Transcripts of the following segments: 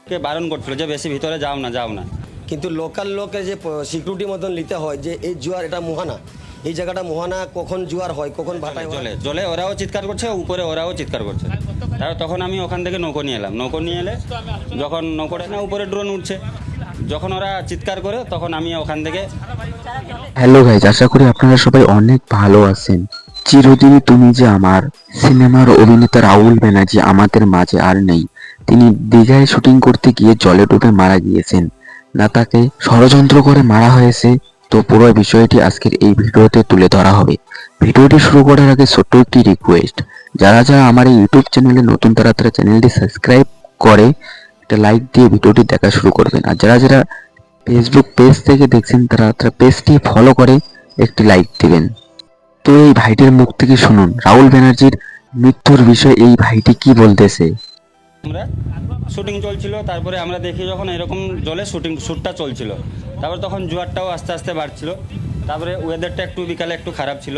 কে বারণ করছিল যে বেশি ভিতরে যাও না যাও না। কিন্তু লোকাল লোকে যে সিকিউরিটি মতন নিতে হয় যে এই জোয়ার এটা মোহানা, এই জায়গাটা মোহানা, কখন জোয়ার হয় কখন ভাটায় জলে জলে ওরাও চিৎকার করছে, উপরে ওরাও চিৎকার করছে। তারপর তখন আমি ওখান থেকে নৌকো নিয়ে এলাম। নৌকো নিয়ে এলে যখন নৌকোটা না উপরে ড্রোন উঠছে, যখন ওরা চিৎকার করে তখন আমি ওখান থেকে। হ্যালো গাইজ, আশা করি আপনারা সবাই অনেক ভালো আছেন। চিরদিনই তুমি যে আমার সিনেমার অভিনেতা রাহুল ব্যানার্জি আমাদের মাঝে আর নেই। তিনি দীঘায় শুটিং করতে গিয়ে জলে ডুবে মারা গিয়েছেন। না তাকে ষড়যন্ত্র করে মারা হয়েছে, তো পুরো বিষয়টি আজকের এই ভিডিওতে তুলে ধরা হবে। ভিডিওটি শুরু করার আগে ছোট্ট একটি রিকোয়েস্ট, যারা যারা আমার এই ইউটিউব চ্যানেলে নতুন তারা চ্যানেলটি সাবস্ক্রাইব করে একটা লাইক দিয়ে ভিডিওটি দেখা শুরু করবেন। আর যারা যারা ফেসবুক পেজ থেকে দেখছেন তারা পেজটি ফলো করে একটি লাইক দিবেন। তো এই ভাইটির মুখ থেকে শুনুন রাহুল ব্যানার্জির মৃত্যুর বিষয়ে এই ভাইটি কি বলতেছে। আমরা শুটিং চলছিল, তারপরে আমরা দেখি যখন এরকম জলে শ্যুটটা চলছিল, তারপর তখন জোয়ারটাও আস্তে আস্তে বাড়ছিল। তারপরে ওয়েদারটা একটু বিকালে একটু খারাপ ছিল,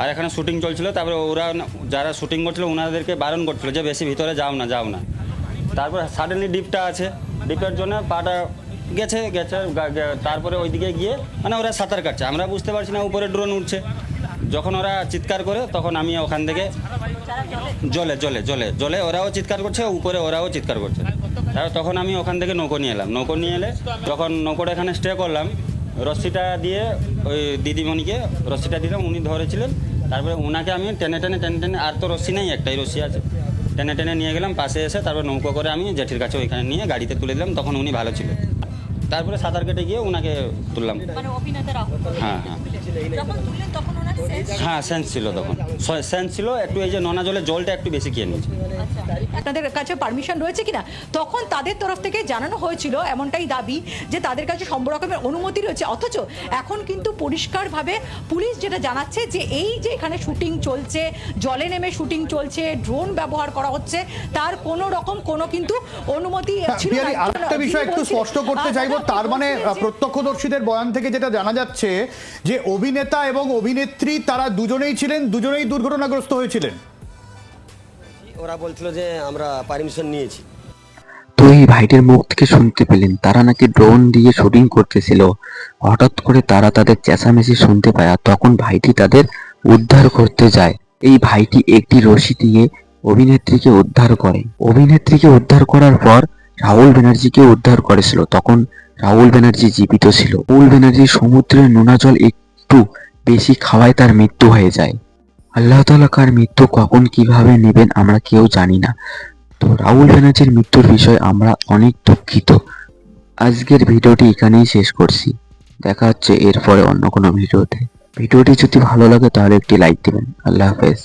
আর এখানে শুটিং চলছিল। তারপরে ওরা যারা শুটিং করছিল ওনাদেরকে বারণ করছিল যে বেশি ভিতরে যাও না যাও না। তারপর সাডেনলি ডিপটা আছে, ডিপের জন্য পাটা গেছে গেছে তারপরে ওইদিকে গিয়ে মানে ওরা সাঁতার কাটছে, আমরা বুঝতে পারছি না, উপরে ড্রোন উঠছে। যখন ওরা চিৎকার করে তখন আমি ওখান থেকে জলে জলে জলে জলে ওরাও চিৎকার করছে, উপরে ওরাও চিৎকার করছে। তারপর তখন আমি ওখান থেকে নৌকো নিয়ে এলাম। নৌকো নিয়ে এলে যখন নৌকোটা এখানে স্টে করলাম, রশ্মিটা দিয়ে ওই দিদিমণিকে রশ্মিটা দিলাম, উনি ধরেছিলেন। তারপরে ওনাকে আমি টেনে টেনে টেনে টেনে, আর তো রশ্মি নেই, একটাই রশ্মি আছে, টেনে টেনে নিয়ে গেলাম পাশে এসে। তারপর নৌকো করে আমি জেঠির কাছে ওইখানে নিয়ে গাড়িতে তুলে দিলাম, তখন উনি ভালো ছিল। তারপরে সাঁতার কেটে গিয়ে ওনাকে তুললাম। হ্যাঁ হ্যাঁ হ্যাঁ, সেন্স ছিল, তখন সেন্স ছিল একটু। এই যে নোনা জলটা একটু বেশি খেয়ে নিয়েছে। আপনাদের কাছে পারমিশন রয়েছে কিনা, তখন তাদের তরফ থেকে জানানো হয়েছিল এমনটাই দাবি যে তাদের কাছে সব রকমের অনুমতি রয়েছে। অথচ এখন কিন্তু পরিষ্কারভাবে পুলিশ যেটা জানাচ্ছে যে এই যে এখানে শুটিং চলছে, জলে নেমে শুটিং চলছে, ড্রোন ব্যবহার করা হচ্ছে, তার কোনো রকম কোনো কিন্তু অনুমতি ছিল না। আরেকটা বিষয় একটু স্পষ্ট করতে চাইবো, তার মানে প্রত্যক্ষদর্শীদের বয়ান থেকে যেটা জানা যাচ্ছে যে অভিনেতা এবং অভিনেত্রী তারা দুজনেই ছিলেন, দুজনেই দুর্ঘটনাগ্রস্ত হয়েছিলেন। ওরা বলছিল যে আমরা পারমিশন নিয়েছি। তো এই ভাইটির মুখ থেকে শুনতে পেলেন তারা নাকি ড্রোন দিয়ে শুটিং করতেছিল। হঠাৎ করে তারা তাদের চেঁচামেচি শুনতে পায়, আর তখন ভাইটি তাদের উদ্ধার করতে যায়। এই ভাইটি একটি রশি দিয়ে অভিনেত্রীকে উদ্ধার করে। অভিনেত্রীকে উদ্ধার করার পর রাহুল ব্যানার্জিকে উদ্ধার করেছিল। তখন রাহুল ব্যানার্জি জীবিত ছিল। রাহুল ব্যানার্জি সমুদ্রের নোনা জল একটু বেশি খাওয়ায় তার মৃত্যু হয়ে যায়। আল্লাহ তাআলা কার মৃত্যু কখন কিভাবে নেবেন আমরা কেউ জানি না। তো রাহুল ব্যানার্জির মৃত্যুর বিষয়ে আমরা অনেক দুঃখিত। আজকের ভিডিওটি এখানেই শেষ করছি। দেখা হচ্ছে এরপরে অন্য কোনো ভিডিওতে। ভিডিওটি যদি ভালো লাগে তাহলে একটি লাইক দিবেন। আল্লাহ হাফেজ।